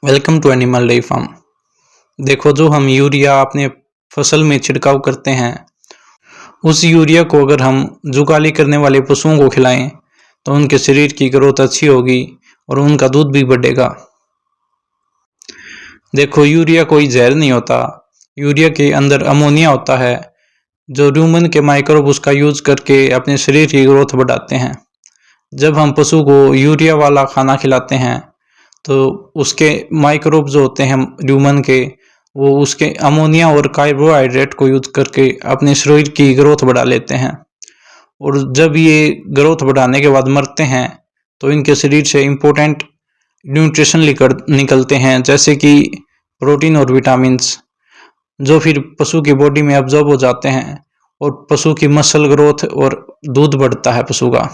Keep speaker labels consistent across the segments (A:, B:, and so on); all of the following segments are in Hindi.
A: Welcome to animal life farm. देखो, जो हम यूरिया अपने फसल में छिड़काव करते हैं, उस यूरिया को अगर हम जुगाली करने वाले पशुओं को खिलाएं तो उनके शरीर की ग्रोथ अच्छी होगी और उनका दूध भी बढ़ेगा। देखो, यूरिया कोई जहर नहीं होता। यूरिया के अंदर अमोनिया होता है, जो ह्यूमन के माइक्रोब उसका यूज करके अपने शरीर की ग्रोथ बढ़ाते हैं। जब हम पशु को यूरिया वाला खाना खिलाते हैं तो उसके माइक्रोब जो होते हैं ह्यूमन के, वो उसके अमोनिया और कार्बोहाइड्रेट को यूज करके अपने शरीर की ग्रोथ बढ़ा लेते हैं। और जब ये ग्रोथ बढ़ाने के बाद मरते हैं तो इनके शरीर से इम्पोर्टेंट न्यूट्रिशन निकलते हैं, जैसे कि प्रोटीन और विटामिन्स, जो फिर पशु की बॉडी में अब्जॉर्ब हो जाते हैं और पशु की मसल ग्रोथ और दूध बढ़ता है पशु का।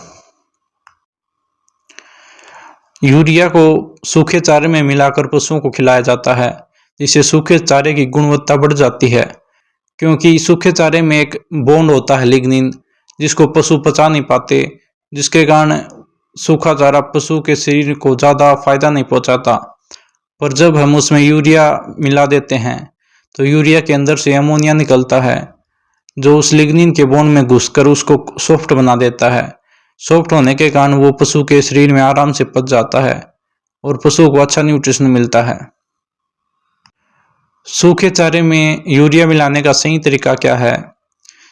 A: यूरिया को सूखे चारे में मिलाकर पशुओं को खिलाया जाता है, जिससे सूखे चारे की गुणवत्ता बढ़ जाती है। क्योंकि सूखे चारे में एक बॉन्ड होता है लिग्निन, जिसको पशु पचा नहीं पाते, जिसके कारण सूखा चारा पशु के शरीर को ज़्यादा फायदा नहीं पहुंचाता। पर जब हम उसमें यूरिया मिला देते हैं तो यूरिया के अंदर से अमोनिया निकलता है, जो उस लिग्निन के बॉन्ड में घुसकर उसको सॉफ्ट बना देता है। सॉफ्ट होने के कारण वो पशु के शरीर में आराम से पच जाता है और पशु को अच्छा न्यूट्रिशन मिलता है। सूखे चारे में यूरिया मिलाने का सही तरीका क्या है?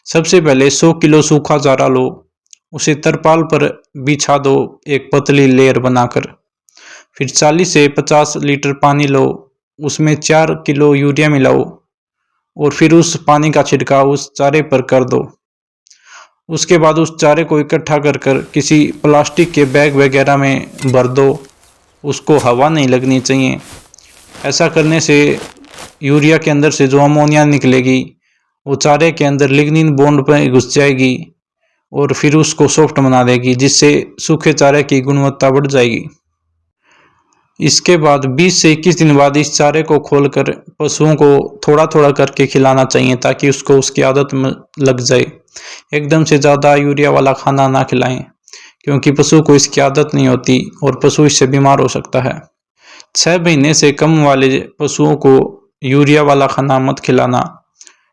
A: सबसे पहले 100 किलो सूखा चारा लो, उसे तरपाल पर बिछा दो एक पतली लेयर बनाकर। फिर 40 से 50 लीटर पानी लो, उसमें 4 किलो यूरिया मिलाओ और फिर उस पानी का छिड़काव उस चारे पर कर दो। उसके बाद उस चारे को इकट्ठा कर किसी प्लास्टिक के बैग वगैरह में भर दो। उसको हवा नहीं लगनी चाहिए। ऐसा करने से यूरिया के अंदर से जो अमोनिया निकलेगी वो चारे के अंदर लिग्निन बॉन्ड पर घुस जाएगी और फिर उसको सॉफ्ट बना देगी, जिससे सूखे चारे की गुणवत्ता बढ़ जाएगी। इसके बाद 20 से 21 दिन बाद इस चारे को खोलकर पशुओं को थोड़ा थोड़ा करके खिलाना चाहिए, ताकि उसको उसकी आदत में लग जाए। एकदम से ज़्यादा यूरिया वाला खाना ना खिलाएं, क्योंकि पशु को इसकी आदत नहीं होती और पशु इससे बीमार हो सकता है। 6 महीने से कम वाले पशुओं को यूरिया वाला खाना मत खिलाना,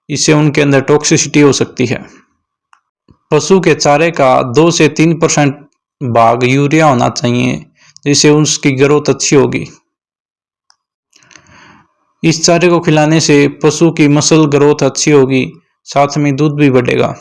A: इससे उनके अंदर टॉक्सिसिटी हो सकती है। पशु के चारे का 2 से 3% भाग यूरिया होना चाहिए, जिससे उसकी ग्रोथ अच्छी होगी। इस चारे को खिलाने से पशु की मसल ग्रोथ अच्छी होगी, साथ में दूध भी बढ़ेगा।